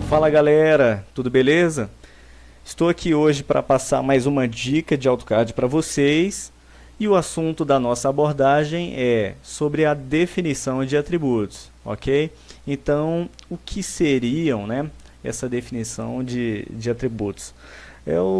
Fala galera, tudo beleza? Estou aqui hoje para passar mais uma dica de AutoCAD para vocês e o assunto da nossa abordagem é sobre a definição de atributos, ok? Então, o que seriam, essa definição de atributos?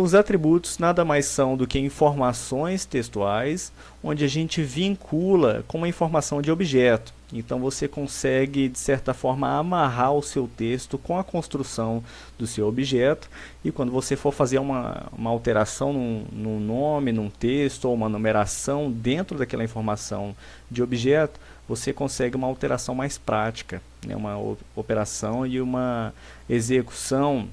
Os atributos nada mais são do que informações textuais, onde a gente vincula com uma informação de objeto. Então você consegue, de certa forma, amarrar o seu texto com a construção do seu objeto. E quando você for fazer uma alteração num nome, num texto, ou uma numeração dentro daquela informação de objeto, você consegue uma alteração mais prática, uma operação e uma execução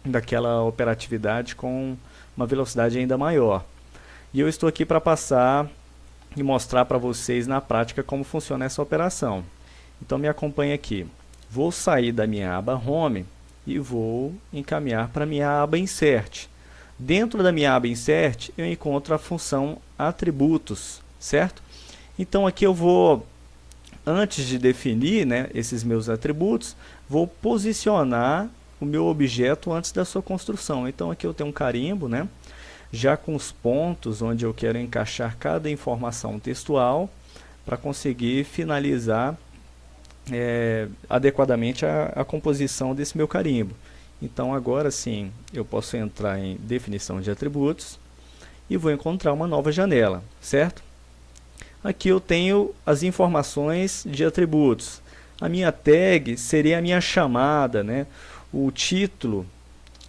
daquela operatividade com uma velocidade ainda maior. E eu estou aqui para passar e mostrar para vocês na prática como funciona essa operação. Então me acompanhe aqui. Vou sair da minha aba Home e vou encaminhar para a minha aba Insert. Dentro da minha aba Insert eu encontro a função Atributos, certo? Então aqui eu vou, antes de definir esses meus atributos, vou posicionar o meu objeto antes da sua construção. Então aqui eu tenho um carimbo, já com os pontos onde eu quero encaixar cada informação textual para conseguir finalizar adequadamente a composição desse meu carimbo. Então agora sim eu posso entrar em definição de atributos e vou encontrar uma nova janela, certo? Aqui eu tenho as informações de atributos. A minha tag seria a minha chamada, o título,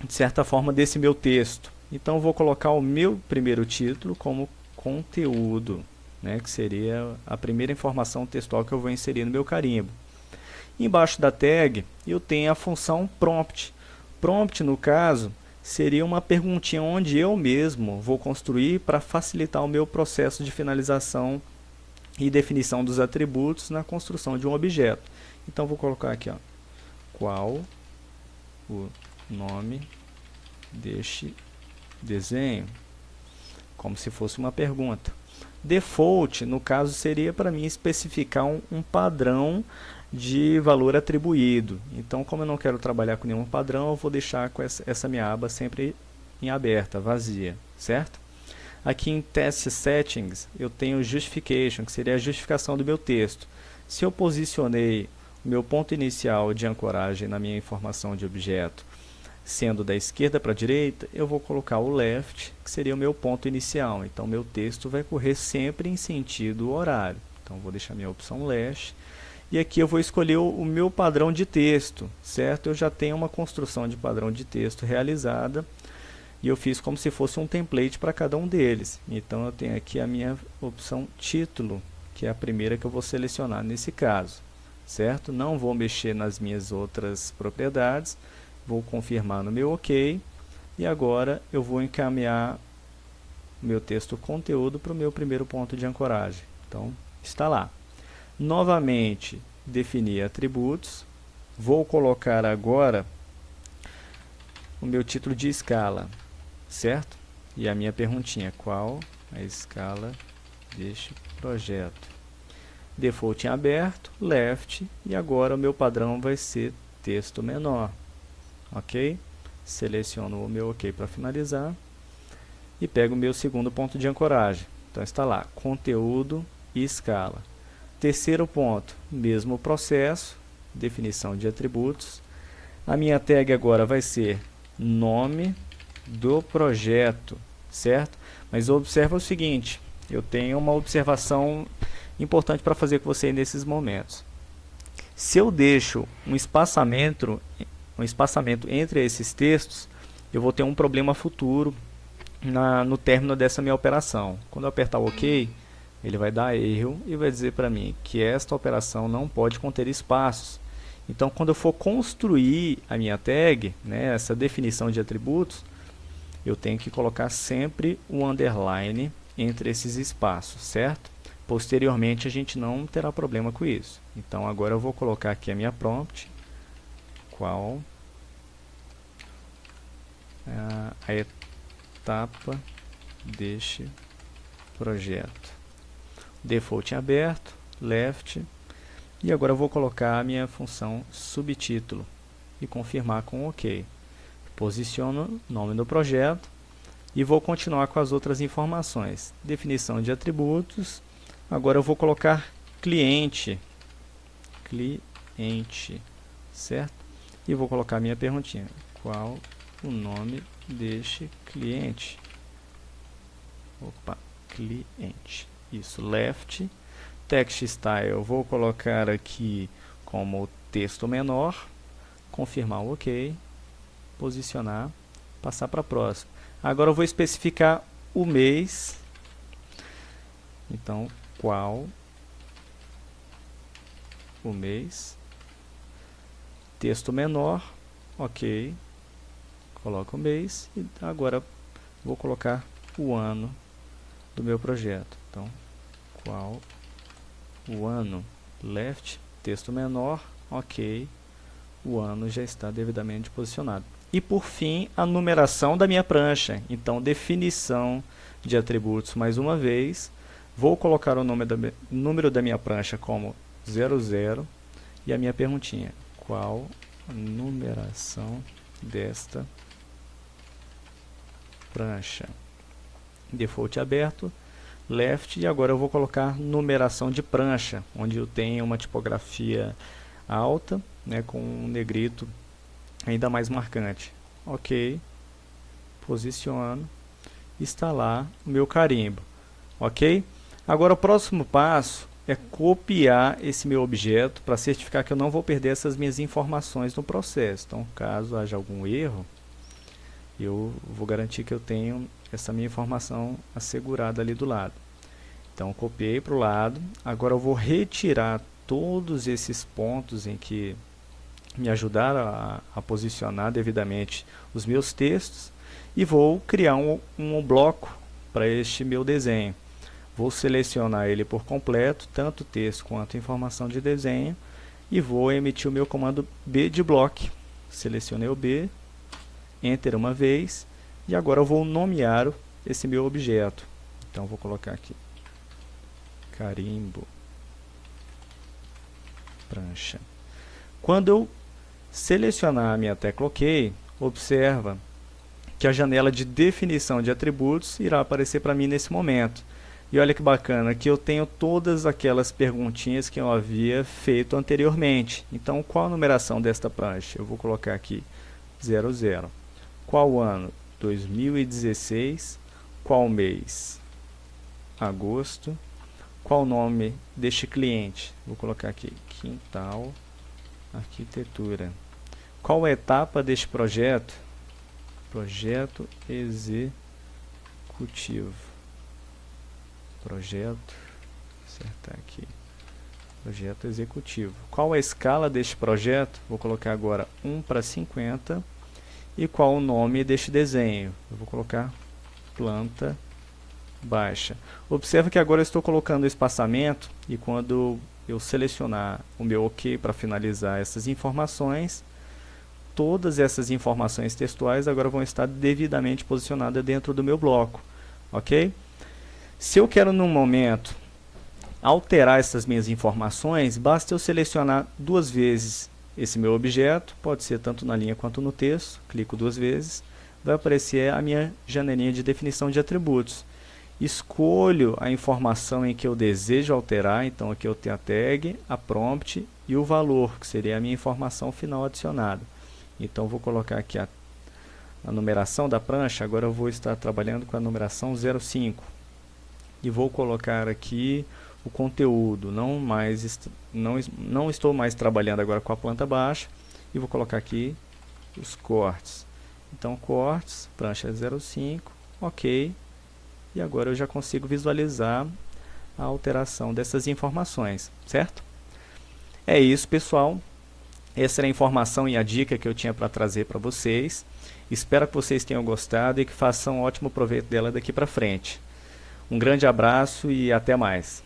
de certa forma, desse meu texto. Então, eu vou colocar o meu primeiro título como conteúdo, que seria a primeira informação textual que eu vou inserir no meu carimbo. Embaixo da tag, eu tenho a função prompt. Prompt, no caso, seria uma perguntinha onde eu mesmo vou construir para facilitar o meu processo de finalização e definição dos atributos na construção de um objeto. Então, vou colocar aqui, qual o nome deste desenho, como se fosse uma pergunta. Default, no caso, seria para mim especificar um padrão de valor atribuído. Então, como eu não quero trabalhar com nenhum padrão, eu vou deixar com essa minha aba sempre em aberta, vazia, certo? Aqui em Test Settings, eu tenho Justification, que seria a justificação do meu texto. Se eu posicionei o meu ponto inicial de ancoragem na minha informação de objeto sendo da esquerda para a direita, eu vou colocar o left, que seria o meu ponto inicial. Então, meu texto vai correr sempre em sentido horário. Então, vou deixar minha opção left. E aqui eu vou escolher o meu padrão de texto, certo? Eu já tenho uma construção de padrão de texto realizada e eu fiz como se fosse um template para cada um deles. Então, eu tenho aqui a minha opção título, que é a primeira que eu vou selecionar nesse caso, certo? Não vou mexer nas minhas outras propriedades. Vou confirmar no meu OK e agora eu vou encaminhar o meu texto conteúdo para o meu primeiro ponto de ancoragem. Então, está lá. Novamente, definir atributos. Vou colocar agora o meu título de escala, certo? E a minha perguntinha, qual a escala deste projeto? Default em aberto, left, e agora o meu padrão vai ser texto menor. Ok? Seleciono o meu OK para finalizar e pego o meu segundo ponto de ancoragem. Então está lá, conteúdo e escala. Terceiro ponto, mesmo processo, definição de atributos. A minha tag agora vai ser nome do projeto, certo? Mas observa o seguinte, eu tenho uma observação importante para fazer com você nesses momentos. Se eu deixo um espaçamento entre esses textos, eu vou ter um problema futuro no término dessa minha operação. Quando eu apertar o OK, ele vai dar erro e vai dizer para mim que esta operação não pode conter espaços. Então, quando eu for construir a minha tag, essa definição de atributos, eu tenho que colocar sempre um underline entre esses espaços, certo? Posteriormente, a gente não terá problema com isso. Então, agora eu vou colocar aqui a minha prompt, qual a etapa deste projeto. Default em aberto, left, e agora eu vou colocar a minha função subtítulo. e confirmar com OK. Posiciono o nome do projeto e vou continuar com as outras informações. Definição de atributos. Agora eu vou colocar cliente, certo? E vou colocar minha perguntinha. Qual o nome deste cliente? Opa, cliente. Isso, left. Text style, eu vou colocar aqui como texto menor. Confirmar o OK. Posicionar. Passar para a próxima. Agora eu vou especificar o mês. Então, qual o mês? Texto menor. OK. Coloco o mês. E agora vou colocar o ano do meu projeto. Então, qual o ano? Left. Texto menor. OK. O ano já está devidamente posicionado. E por fim, a numeração da minha prancha. Então, definição de atributos mais uma vez. Vou colocar o número da minha prancha como 00 e a minha perguntinha. Qual a numeração desta prancha? Default aberto, left, e agora eu vou colocar numeração de prancha, onde eu tenho uma tipografia alta, né, com um negrito ainda mais marcante. OK. Posiciono. Está lá o meu carimbo. OK? Agora o próximo passo é copiar esse meu objeto para certificar que eu não vou perder essas minhas informações no processo. Então, caso haja algum erro, eu vou garantir que eu tenho essa minha informação assegurada ali do lado. Então, copiei para o lado. Agora eu vou retirar todos esses pontos em que me ajudaram a posicionar devidamente os meus textos e vou criar um bloco para este meu desenho. Vou selecionar ele por completo, tanto texto quanto informação de desenho, e vou emitir o meu comando B de block. Selecionei o B, Enter uma vez, e agora eu vou nomear esse meu objeto. Então vou colocar aqui carimbo prancha. Quando eu selecionar a minha tecla OK, observa que a janela de definição de atributos irá aparecer para mim nesse momento. E olha que bacana, aqui eu tenho todas aquelas perguntinhas que eu havia feito anteriormente. Então, qual a numeração desta prancha? Eu vou colocar aqui 00. Qual ano? 2016. Qual mês? Agosto. Qual o nome deste cliente? Vou colocar aqui Quintal Arquitetura. Qual a etapa deste projeto? Projeto executivo. Projeto, acertar aqui. Projeto executivo. Qual a escala deste projeto? Vou colocar agora 1:50. E qual o nome deste desenho? Eu vou colocar planta baixa. Observa que agora eu estou colocando o espaçamento e quando eu selecionar o meu OK para finalizar essas informações, todas essas informações textuais agora vão estar devidamente posicionadas dentro do meu bloco. OK? Se eu quero, num momento, alterar essas minhas informações, basta eu selecionar duas vezes esse meu objeto, pode ser tanto na linha quanto no texto, clico duas vezes, vai aparecer a minha janelinha de definição de atributos. Escolho a informação em que eu desejo alterar, então aqui eu tenho a tag, a prompt e o valor, que seria a minha informação final adicionada. Então vou colocar aqui a numeração da prancha, agora eu vou estar trabalhando com a numeração 05. E vou colocar aqui o conteúdo, não estou mais trabalhando agora com a planta baixa, e vou colocar aqui os cortes. Então cortes, prancha 05, OK, e agora eu já consigo visualizar a alteração dessas informações, certo? É isso, pessoal, essa era a informação e a dica que eu tinha para trazer para vocês. Espero que vocês tenham gostado e que façam um ótimo proveito dela daqui para frente. Um grande abraço e até mais.